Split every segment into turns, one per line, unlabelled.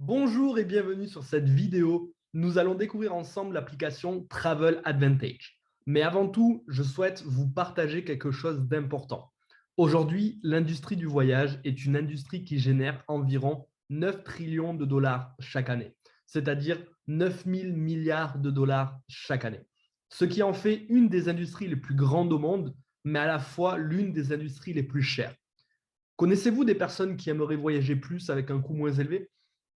Bonjour et bienvenue sur cette vidéo. Nous allons découvrir ensemble l'application Travel Advantage. Mais avant tout, je souhaite vous partager quelque chose d'important. Aujourd'hui, l'industrie du voyage est une industrie qui génère environ 9 trillions de dollars chaque année, c'est-à-dire 9 000 milliards de dollars chaque année. Ce qui en fait une des industries les plus grandes au monde, mais à la fois l'une des industries les plus chères. Connaissez-vous des personnes qui aimeraient voyager plus avec un coût moins élevé?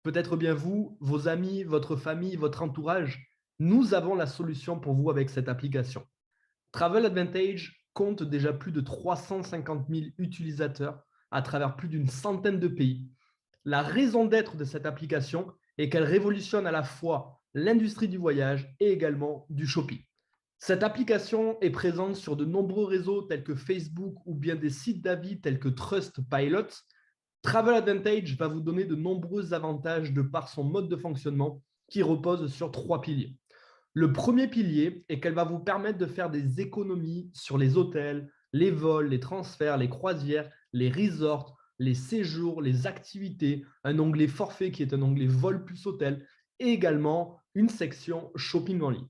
Peut-être bien vous, vos amis, votre famille, votre entourage. Nous avons la solution pour vous avec cette application. Travel Advantage compte déjà plus de 350 000 utilisateurs à travers plus d'une centaine de pays. La raison d'être de cette application est qu'elle révolutionne à la fois l'industrie du voyage et également du shopping. Cette application est présente sur de nombreux réseaux tels que Facebook ou bien des sites d'avis tels que Trustpilot. Travel Advantage va vous donner de nombreux avantages de par son mode de fonctionnement qui repose sur 3 piliers. Le premier pilier est qu'elle va vous permettre de faire des économies sur les hôtels, les vols, les transferts, les croisières, les resorts, les séjours, les activités, un onglet forfait qui est un onglet vol plus hôtel et également une section shopping en ligne.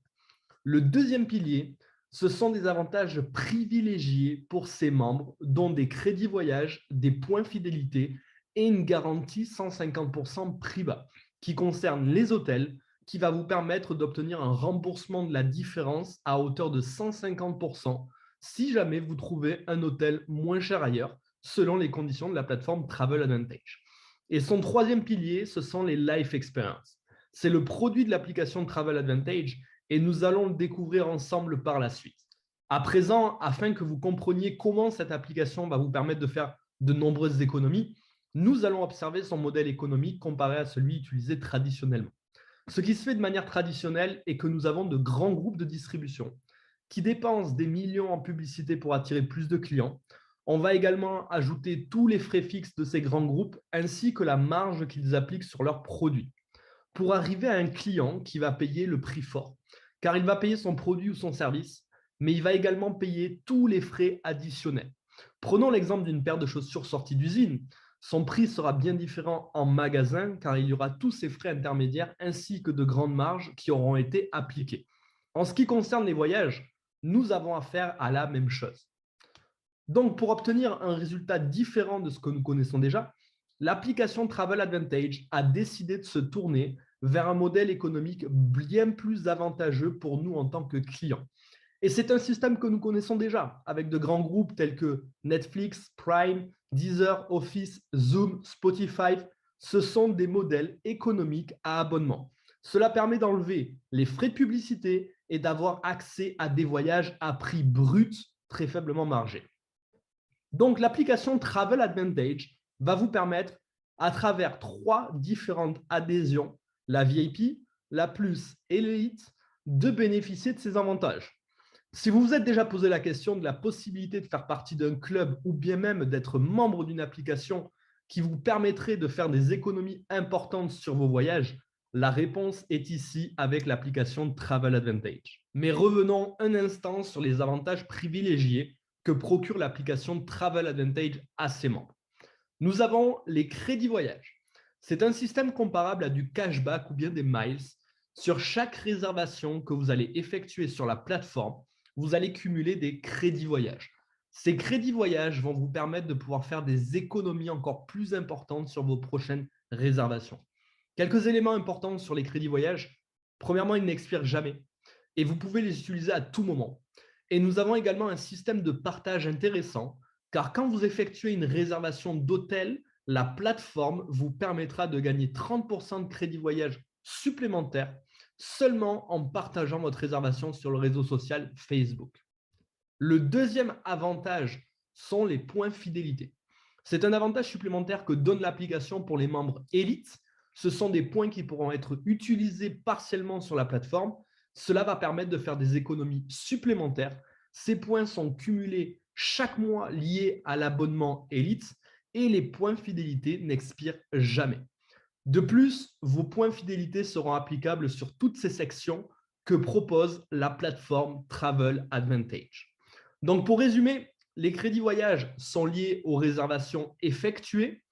Le deuxième pilier, ce sont des avantages privilégiés pour ses membres, dont des crédits voyage, des points fidélité et une garantie 150% prix bas, qui concerne les hôtels, qui va vous permettre d'obtenir un remboursement de la différence à hauteur de 150% si jamais vous trouvez un hôtel moins cher ailleurs, selon les conditions de la plateforme Travel Advantage. Et son troisième pilier, ce sont les Life Experience. C'est le produit de l'application Travel Advantage et nous allons le découvrir ensemble par la suite. À présent, afin que vous compreniez comment cette application va vous permettre de faire de nombreuses économies, nous allons observer son modèle économique comparé à celui utilisé traditionnellement. Ce qui se fait de manière traditionnelle est que nous avons de grands groupes de distribution qui dépensent des millions en publicité pour attirer plus de clients. On va également ajouter tous les frais fixes de ces grands groupes ainsi que la marge qu'ils appliquent sur leurs produits pour arriver à un client qui va payer le prix fort, car il va payer son produit ou son service, mais il va également payer tous les frais additionnels. Prenons l'exemple d'une paire de chaussures sortie d'usine. Son prix sera bien différent en magasin, car il y aura tous ces frais intermédiaires ainsi que de grandes marges qui auront été appliquées. En ce qui concerne les voyages, nous avons affaire à la même chose. Donc, pour obtenir un résultat différent de ce que nous connaissons déjà, l'application Travel Advantage a décidé de se tourner vers un modèle économique bien plus avantageux pour nous en tant que clients. Et c'est un système que nous connaissons déjà, avec de grands groupes tels que Netflix, Prime, Deezer, Office, Zoom, Spotify. Ce sont des modèles économiques à abonnement. Cela permet d'enlever les frais de publicité et d'avoir accès à des voyages à prix brut très faiblement margés. Donc, l'application Travel Advantage va vous permettre, à travers 3 différentes adhésions, la VIP, la Plus et l'Elite, de bénéficier de ces avantages. Si vous vous êtes déjà posé la question de la possibilité de faire partie d'un club ou bien même d'être membre d'une application qui vous permettrait de faire des économies importantes sur vos voyages, la réponse est ici avec l'application Travel Advantage. Mais revenons un instant sur les avantages privilégiés que procure l'application Travel Advantage à ses membres. Nous avons les crédits voyage. C'est un système comparable à du cashback ou bien des miles. Sur chaque réservation que vous allez effectuer sur la plateforme, vous allez cumuler des crédits voyage. Ces crédits voyage vont vous permettre de pouvoir faire des économies encore plus importantes sur vos prochaines réservations. Quelques éléments importants sur les crédits voyage. Premièrement, ils n'expirent jamais et vous pouvez les utiliser à tout moment. Et nous avons également un système de partage intéressant, car quand vous effectuez une réservation d'hôtel, la plateforme vous permettra de gagner 30% de crédit voyage supplémentaire seulement en partageant votre réservation sur le réseau social Facebook. Le deuxième avantage sont les points fidélité. C'est un avantage supplémentaire que donne l'application pour les membres élites. Ce sont des points qui pourront être utilisés partiellement sur la plateforme. Cela va permettre de faire des économies supplémentaires. Ces points sont cumulés chaque mois liés à l'abonnement élite et les points fidélité n'expirent jamais. De plus, vos points fidélité seront applicables sur toutes ces sections que propose la plateforme Travel Advantage. Donc, pour résumer, les crédits voyage sont liés aux réservations effectuées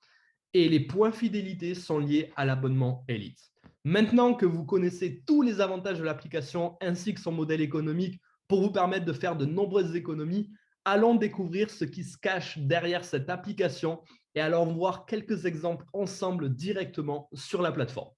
et les points fidélité sont liés à l'abonnement Elite. Maintenant que vous connaissez tous les avantages de l'application ainsi que son modèle économique pour vous permettre de faire de nombreuses économies, allons découvrir ce qui se cache derrière cette application et allons voir quelques exemples ensemble directement sur la plateforme.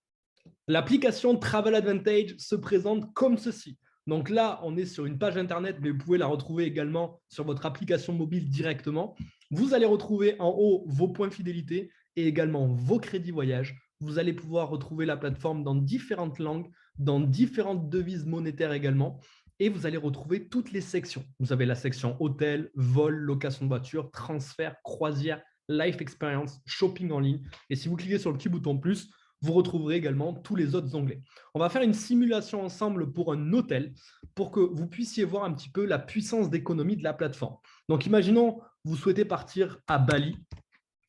L'application Travel Advantage se présente comme ceci. Donc là, on est sur une page Internet, mais vous pouvez la retrouver également sur votre application mobile directement. Vous allez retrouver en haut vos points fidélité et également vos crédits voyage. Vous allez pouvoir retrouver la plateforme dans différentes langues, dans différentes devises monétaires également. Et vous allez retrouver toutes les sections. Vous avez la section hôtel, vol, location de voiture, transfert, croisière, life experience, shopping en ligne. Et si vous cliquez sur le petit bouton plus, vous retrouverez également tous les autres onglets. On va faire une simulation ensemble pour un hôtel pour que vous puissiez voir un petit peu la puissance d'économie de la plateforme. Donc, imaginons, vous souhaitez partir à Bali.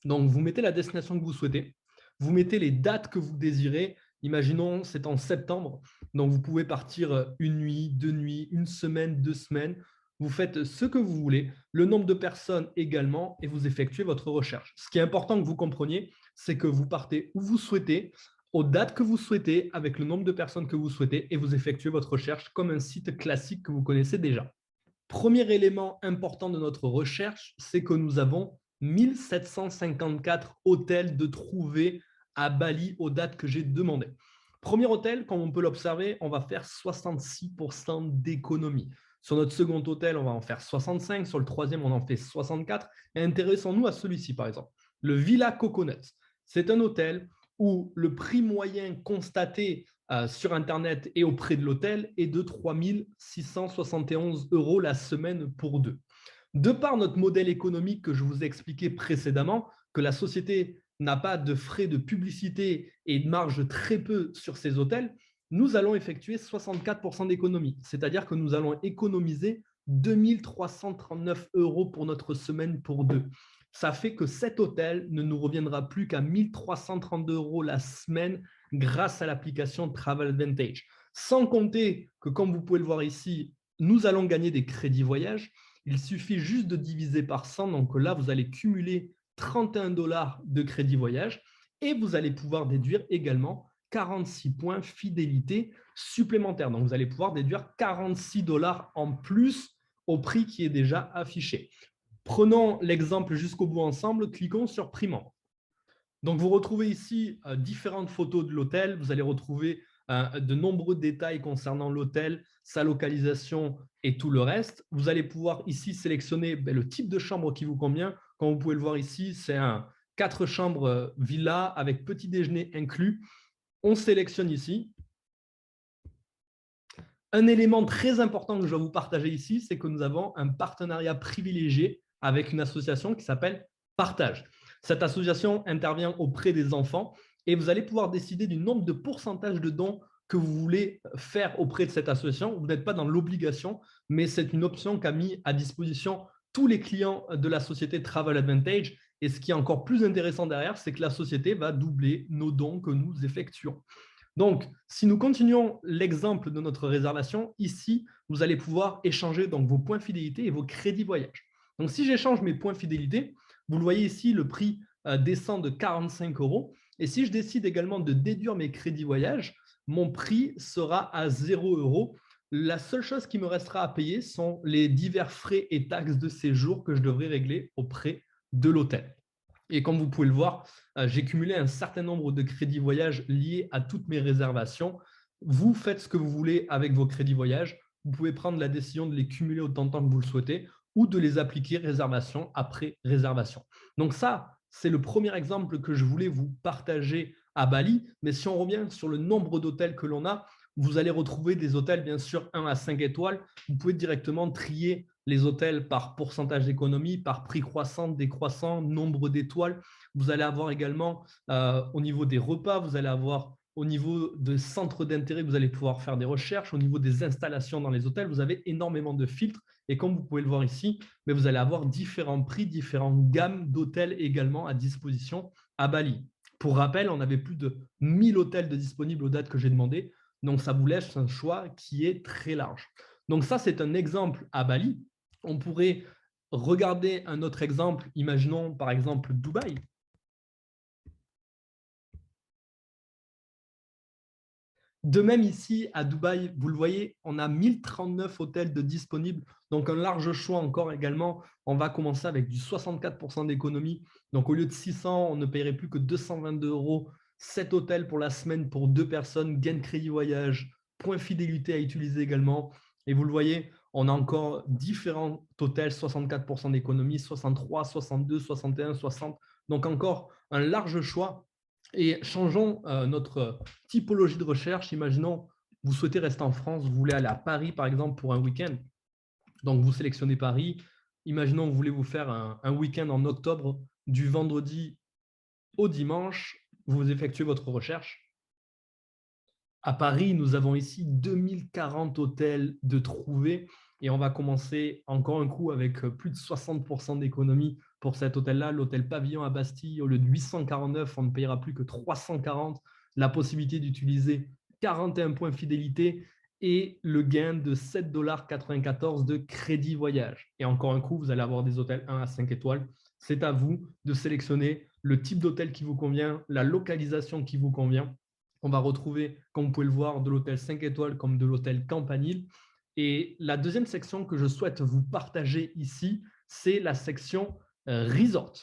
Donc, vous mettez la destination que vous souhaitez. Vous mettez les dates que vous désirez. Imaginons, c'est en septembre. Donc, vous pouvez partir une nuit, 2 nuits, une semaine, 2 semaines. Vous faites ce que vous voulez, le nombre de personnes également, et vous effectuez votre recherche. Ce qui est important que vous compreniez, c'est que vous partez où vous souhaitez, aux dates que vous souhaitez, avec le nombre de personnes que vous souhaitez, et vous effectuez votre recherche comme un site classique que vous connaissez déjà. Premier élément important de notre recherche, c'est que nous avons 1754 hôtels de trouver à Bali aux dates que j'ai demandées. Premier hôtel, comme on peut l'observer, on va faire 66% d'économie. Sur notre second hôtel, on va en faire 65. Sur le troisième, on en fait 64. Et intéressons-nous à celui-ci, par exemple. Le Villa Coconut. C'est un hôtel où le prix moyen constaté sur Internet et auprès de l'hôtel est de 3 671 € la semaine pour deux. De par notre modèle économique que je vous ai expliqué précédemment, que la société n'a pas de frais de publicité et de marge très peu sur ces hôtels, nous allons effectuer 64% d'économie. C'est-à-dire que nous allons économiser 2 339 € pour notre semaine pour deux. Ça fait que cet hôtel ne nous reviendra plus qu'à 1 332 € la semaine grâce à l'application Travel Advantage. Sans compter que, comme vous pouvez le voir ici, nous allons gagner des crédits voyage. Il suffit juste de diviser par 100. Donc là, vous allez cumuler 31 $ de crédit voyage et vous allez pouvoir déduire également 46 points fidélité supplémentaires. Donc, vous allez pouvoir déduire 46 $ en plus au prix qui est déjà affiché. Prenons l'exemple jusqu'au bout ensemble, cliquons sur Prix membre. Donc, vous retrouvez ici différentes photos de l'hôtel. Vous allez retrouver de nombreux détails concernant l'hôtel, sa localisation et tout le reste. Vous allez pouvoir ici sélectionner le type de chambre qui vous convient. Comme vous pouvez le voir ici, c'est un 4 chambres villa avec petit déjeuner inclus. On sélectionne ici. Un élément très important que je vais vous partager ici, c'est que nous avons un partenariat privilégié avec une association qui s'appelle Partage. Cette association intervient auprès des enfants et vous allez pouvoir décider du nombre de pourcentage de dons que vous voulez faire auprès de cette association. Vous n'êtes pas dans l'obligation, mais c'est une option qu'a mis à disposition tous les clients de la société Travel Advantage. Et ce qui est encore plus intéressant derrière, c'est que la société va doubler nos dons que nous effectuons. Donc, si nous continuons l'exemple de notre réservation, ici, vous allez pouvoir échanger donc, vos points fidélité et vos crédits voyage. Donc, si j'échange mes points fidélité, vous le voyez ici, le prix descend de 45 €. Et si je décide également de déduire mes crédits voyage, mon prix sera à 0 €. La seule chose qui me restera à payer sont les divers frais et taxes de séjour que je devrais régler auprès de l'hôtel. Et comme vous pouvez le voir, j'ai cumulé un certain nombre de crédits voyage liés à toutes mes réservations. Vous faites ce que vous voulez avec vos crédits voyage. Vous pouvez prendre la décision de les cumuler autant de temps que vous le souhaitez ou de les appliquer réservation après réservation. Donc ça, c'est le premier exemple que je voulais vous partager à Bali. Mais si on revient sur le nombre d'hôtels que l'on a, vous allez retrouver des hôtels, bien sûr, 1 à 5 étoiles. Vous pouvez directement trier les hôtels par pourcentage d'économie, par prix croissant, décroissant, nombre d'étoiles. Vous allez avoir également au niveau des repas, vous allez avoir au niveau de centres d'intérêt, vous allez pouvoir faire des recherches. Au niveau des installations dans les hôtels, vous avez énormément de filtres. Et comme vous pouvez le voir ici, mais vous allez avoir différents prix, différentes gammes d'hôtels également à disposition à Bali. Pour rappel, on avait plus de 1000 hôtels de disponibles aux dates que j'ai demandées. Donc, ça vous laisse un choix qui est très large. Donc, ça, c'est un exemple à Bali. On pourrait regarder un autre exemple. Imaginons par exemple Dubaï. De même, ici, à Dubaï, vous le voyez, on a 1039 hôtels de disponibles, donc un large choix encore également. On va commencer avec du 64% d'économie. Donc, au lieu de 600, on ne paierait plus que 222 €. 7 hôtels pour la semaine pour 2 personnes, gain de crédit voyage, point fidélité à utiliser également. Et vous le voyez, on a encore différents hôtels, 64% d'économie, 63, 62, 61, 60. Donc, encore un large choix. Et changeons notre typologie de recherche. Imaginons, vous souhaitez rester en France, vous voulez aller à Paris, par exemple, pour un week-end. Donc, vous sélectionnez Paris. Imaginons, vous voulez vous faire un week-end en octobre, du vendredi au dimanche. Vous effectuez votre recherche. À Paris, nous avons ici 2040 hôtels de trouver et on va commencer encore un coup avec plus de 60% d'économie pour cet hôtel-là. L'hôtel Pavillon à Bastille, au lieu de 849, on ne payera plus que 340. La possibilité d'utiliser 41 points fidélité et le gain de 7,94 $ de crédit voyage. Et encore un coup, vous allez avoir des hôtels 1 à 5 étoiles. C'est à vous de sélectionner le type d'hôtel qui vous convient, la localisation qui vous convient. On va retrouver, comme vous pouvez le voir, de l'hôtel 5 étoiles comme de l'hôtel Campanile. Et la deuxième section que je souhaite vous partager ici, c'est la section Resort.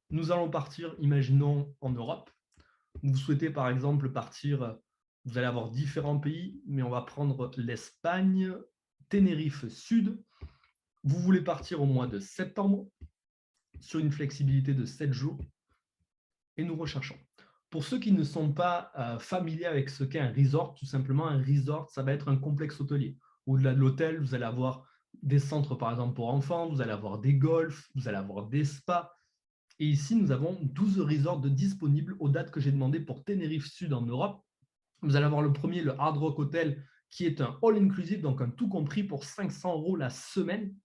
Nous allons partir, imaginons, en Europe. Vous souhaitez par exemple partir, vous allez avoir différents pays, mais on va prendre l'Espagne, Tenerife Sud. Vous voulez partir au mois de septembre sur une flexibilité de 7 jours et nous recherchons. Pour ceux qui ne sont pas familiers avec ce qu'est un resort, tout simplement, un resort, ça va être un complexe hôtelier. Au-delà de l'hôtel, vous allez avoir des centres, par exemple, pour enfants, vous allez avoir des golfs, vous allez avoir des spas. Et ici, nous avons 12 resorts de disponibles aux dates que j'ai demandées pour Tenerife Sud en Europe. Vous allez avoir le premier, le Hard Rock Hotel, qui est un all-inclusive, donc un tout compris pour 500 € la semaine.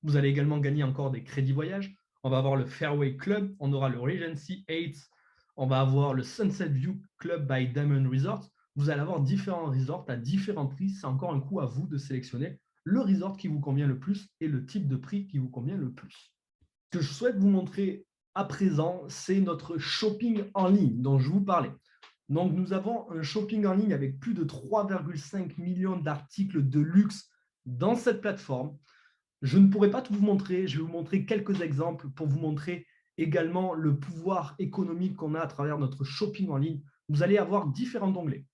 Vous allez également gagner encore des crédits voyage. On va avoir le Fairway Club, on aura le Regency 8, on va avoir le Sunset View Club by Diamond Resort. Vous allez avoir différents resorts à différents prix. C'est encore un coup à vous de sélectionner le resort qui vous convient le plus et le type de prix qui vous convient le plus. Ce que je souhaite vous montrer à présent, c'est notre shopping en ligne dont je vous parlais. Donc, nous avons un shopping en ligne avec plus de 3,5 millions d'articles de luxe dans cette plateforme. Je ne pourrai pas tout vous montrer, je vais vous montrer quelques exemples pour vous montrer également le pouvoir économique qu'on a à travers notre shopping en ligne. Vous allez avoir différents onglets.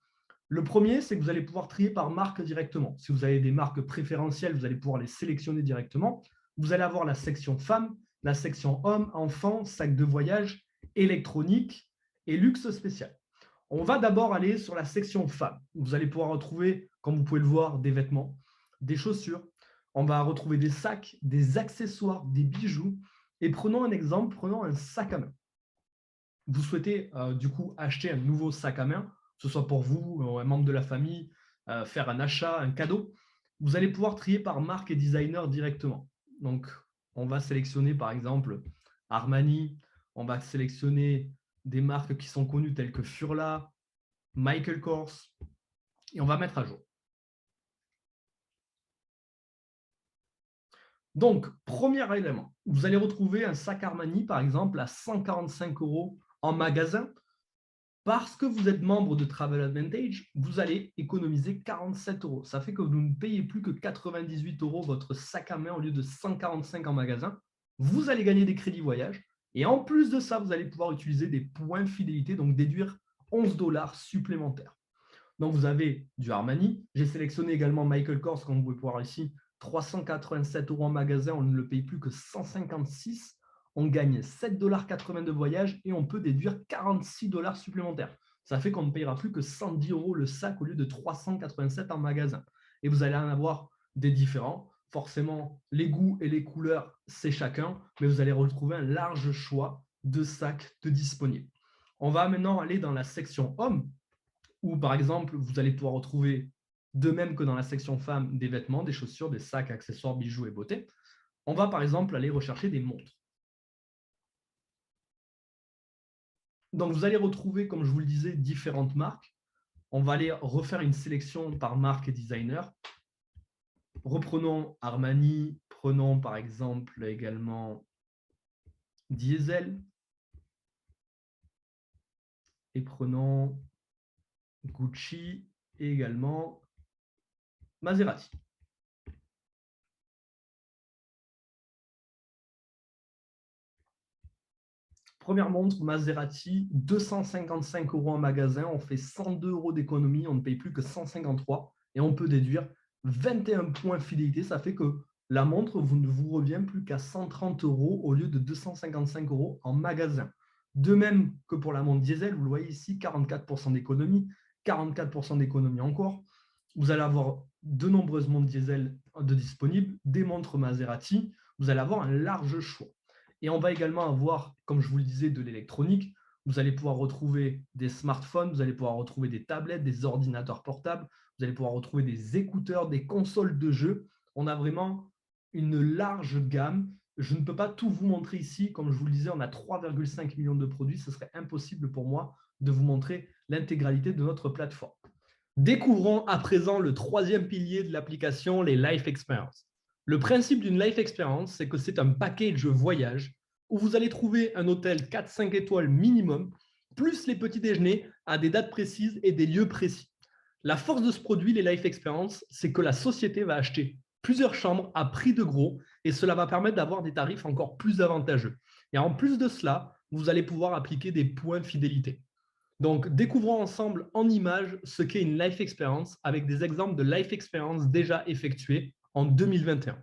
Le premier, c'est que vous allez pouvoir trier par marque directement. Si vous avez des marques préférentielles, vous allez pouvoir les sélectionner directement. Vous allez avoir la section femmes, la section hommes, enfants, sacs de voyage, électronique et luxe spécial. On va d'abord aller sur la section femmes. Vous allez pouvoir retrouver, comme vous pouvez le voir, des vêtements, des chaussures. On va retrouver des sacs, des accessoires, des bijoux. Et prenons un exemple, prenons un sac à main. Vous souhaitez du coup acheter un nouveau sac à main, que ce soit pour vous, un membre de la famille, faire un achat, un cadeau. Vous allez pouvoir trier par marque et designer directement. Donc, on va sélectionner par exemple Armani, on va sélectionner des marques qui sont connues telles que Furla, Michael Kors, et on va mettre à jour. Donc, premier élément, vous allez retrouver un sac Armani, par exemple, à 145 € en magasin. Parce que vous êtes membre de Travel Advantage, vous allez économiser 47 €. Ça fait que vous ne payez plus que 98 € votre sac à main au lieu de 145 € en magasin. Vous allez gagner des crédits voyage. Et en plus de ça, vous allez pouvoir utiliser des points fidélité, donc déduire 11 $ supplémentaires. Donc, vous avez du Armani. J'ai sélectionné également Michael Kors, comme vous pouvez voir ici, 387 € en magasin, on ne le paye plus que 156 €. On gagne 7,80 $ de voyage et on peut déduire 46 $ supplémentaires. Ça fait qu'on ne payera plus que 110 € le sac au lieu de 387 € en magasin. Et vous allez en avoir des différents. Forcément, les goûts et les couleurs, c'est chacun, mais vous allez retrouver un large choix de sacs de disponibles. On va maintenant aller dans la section hommes, où par exemple, vous allez pouvoir retrouver, de même que dans la section femmes, des vêtements, des chaussures, des sacs, accessoires, bijoux et beauté. On va par exemple aller rechercher des montres. Donc, vous allez retrouver, comme je vous le disais, différentes marques. On va aller refaire une sélection par marque et designer. Reprenons Armani, prenons par exemple également Diesel. Et prenons Gucci et également Maserati. Première montre, Maserati, 255 € en magasin, on fait 102 € d'économie, on ne paye plus que 153 et on peut déduire 21 points fidélité. Ça fait que la montre ne vous revient plus qu'à 130 € au lieu de 255 € en magasin. De même que pour la montre diesel, vous le voyez ici, 44% d'économie, 44% d'économie encore. Vous allez avoir de nombreuses montres diesel de disponibles, des montres Maserati, vous allez avoir un large choix. Et on va également avoir, comme je vous le disais, de l'électronique. Vous allez pouvoir retrouver des smartphones, vous allez pouvoir retrouver des tablettes, des ordinateurs portables, vous allez pouvoir retrouver des écouteurs, des consoles de jeux. On a vraiment une large gamme. Je ne peux pas tout vous montrer ici. Comme je vous le disais, on a 3,5 millions de produits. Ce serait impossible pour moi de vous montrer l'intégralité de notre plateforme. Découvrons à présent le troisième pilier de l'application, les Life Experience. Le principe d'une Life Experience, c'est que c'est un package voyage où vous allez trouver un hôtel 4-5 étoiles minimum, plus les petits déjeuners à des dates précises et des lieux précis. La force de ce produit, les Life Experience, c'est que la société va acheter plusieurs chambres à prix de gros et cela va permettre d'avoir des tarifs encore plus avantageux. Et en plus de cela, vous allez pouvoir appliquer des points de fidélité. Donc, découvrons ensemble en images ce qu'est une Life Experience avec des exemples de Life Experience déjà effectués en 2021.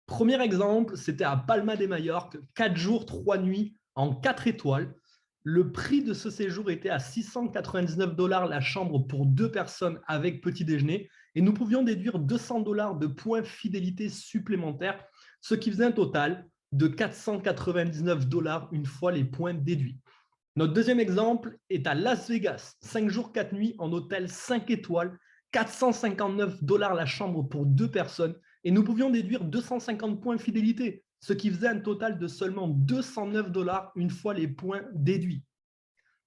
Premier exemple, c'était à Palma de Majorque, 4 jours, 3 nuits en 4 étoiles. Le prix de ce séjour était à 699 $ la chambre pour 2 personnes avec petit déjeuner et nous pouvions déduire 200 $ de points fidélité supplémentaires, ce qui faisait un total de 499 $ une fois les points déduits. Notre deuxième exemple est à Las Vegas, 5 jours, 4 nuits en hôtel 5 étoiles, 459 $ la chambre pour 2 personnes et nous pouvions déduire 250 points fidélité, ce qui faisait un total de seulement 209 $ une fois les points déduits.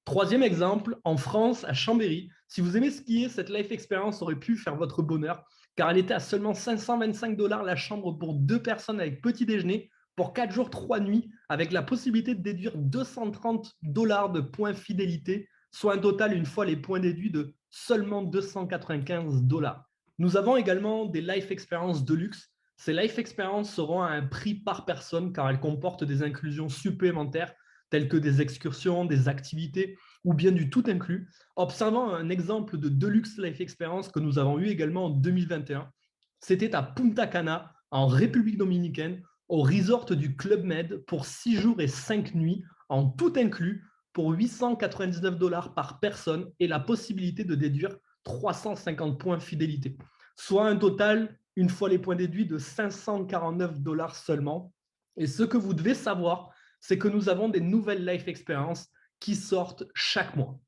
Troisième exemple, en France, à Chambéry. Si vous aimez skier, cette Life Experience aurait pu faire votre bonheur, car elle était à seulement 525 $ la chambre pour 2 personnes avec petit déjeuner, pour 4 jours, 3 nuits, avec la possibilité de déduire 230 $ de points fidélité, soit un total, une fois les points déduits, de seulement 295 $. Nous avons également des Life Experience de luxe. Ces Life Experience seront à un prix par personne, car elles comportent des inclusions supplémentaires, telles que des excursions, des activités, ou bien du tout inclus. Observant un exemple de Deluxe Life Experience que nous avons eu également en 2021, c'était à Punta Cana, en République dominicaine, au resort du Club Med pour 6 jours et 5 nuits, en tout inclus, pour 899 $ par personne et la possibilité de déduire 350 points fidélité, soit un total, une fois les points déduits, de 549 $ seulement. Et ce que vous devez savoir, c'est que nous avons des nouvelles Life Experience qui sortent chaque mois.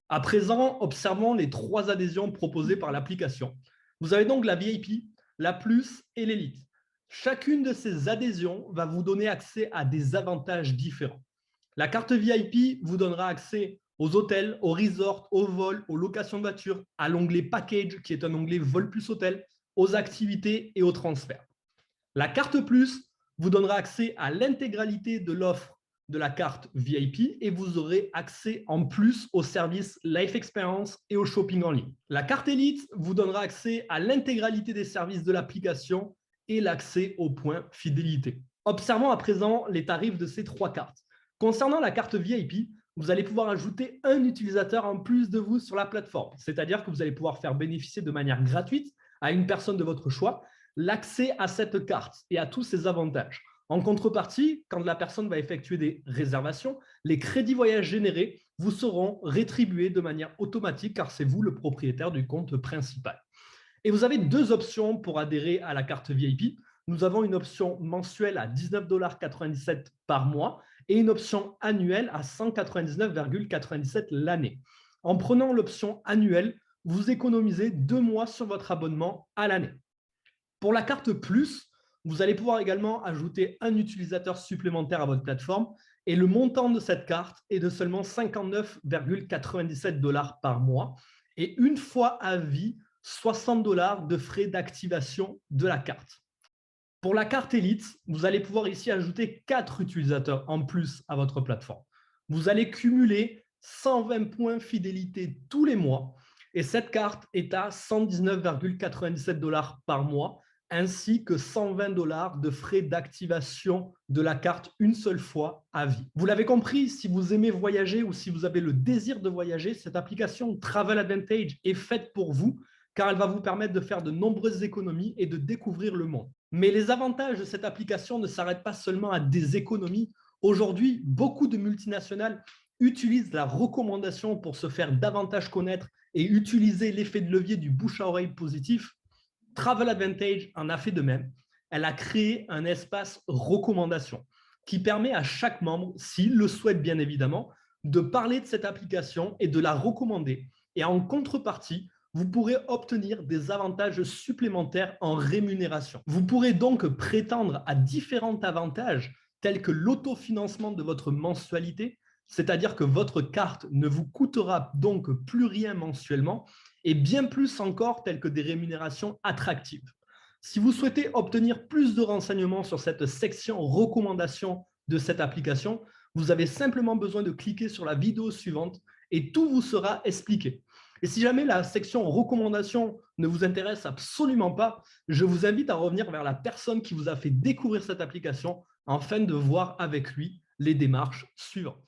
À présent, observons les 3 adhésions proposées par l'application. Vous avez donc la VIP, la Plus et l'Elite. Chacune de ces adhésions va vous donner accès à des avantages différents. La carte VIP vous donnera accès aux hôtels, aux resorts, aux vols, aux locations de voitures, à l'onglet Package, qui est un onglet Vol plus Hôtel, aux activités et aux transferts. La carte Plus vous donnera accès à l'intégralité de l'offre de la carte VIP et vous aurez accès en plus aux services Life Experience et au shopping en ligne. La carte Elite vous donnera accès à l'intégralité des services de l'application et l'accès aux points fidélité. Observons à présent les tarifs de ces 3 cartes. Concernant la carte VIP, vous allez pouvoir ajouter un utilisateur en plus de vous sur la plateforme, c'est-à-dire que vous allez pouvoir faire bénéficier de manière gratuite à une personne de votre choix l'accès à cette carte et à tous ses avantages. En contrepartie, quand la personne va effectuer des réservations, les crédits voyage générés vous seront rétribués de manière automatique car c'est vous le propriétaire du compte principal. Et vous avez 2 options pour adhérer à la carte VIP. Nous avons une option mensuelle à 19,97 $ par mois et une option annuelle à 199,97 $ l'année. En prenant l'option annuelle, vous économisez 2 mois sur votre abonnement à l'année. Pour la carte Plus, vous allez pouvoir également ajouter un utilisateur supplémentaire à votre plateforme et le montant de cette carte est de seulement 59,97 $ par mois et une fois à vie, 60 $ de frais d'activation de la carte. Pour la carte Elite, vous allez pouvoir ici ajouter 4 utilisateurs en plus à votre plateforme. Vous allez cumuler 120 points fidélité tous les mois. Et cette carte est à 119,97 $ par mois, ainsi que 120 $ de frais d'activation de la carte une seule fois à vie. Vous l'avez compris, si vous aimez voyager ou si vous avez le désir de voyager, cette application Travel Advantage est faite pour vous, car elle va vous permettre de faire de nombreuses économies et de découvrir le monde. Mais les avantages de cette application ne s'arrêtent pas seulement à des économies. Aujourd'hui, beaucoup de multinationales utilisent la recommandation pour se faire davantage connaître et utiliser l'effet de levier du bouche à oreille positif. Travel Advantage en a fait de même. Elle a créé un espace recommandation qui permet à chaque membre, s'il le souhaite bien évidemment, de parler de cette application et de la recommander. Et en contrepartie, vous pourrez obtenir des avantages supplémentaires en rémunération. Vous pourrez donc prétendre à différents avantages tels que l'autofinancement de votre mensualité, c'est-à-dire que votre carte ne vous coûtera donc plus rien mensuellement, et bien plus encore telles que des rémunérations attractives. Si vous souhaitez obtenir plus de renseignements sur cette section recommandations de cette application, vous avez simplement besoin de cliquer sur la vidéo suivante et tout vous sera expliqué. Et si jamais la section recommandations ne vous intéresse absolument pas, je vous invite à revenir vers la personne qui vous a fait découvrir cette application afin de voir avec lui les démarches suivantes.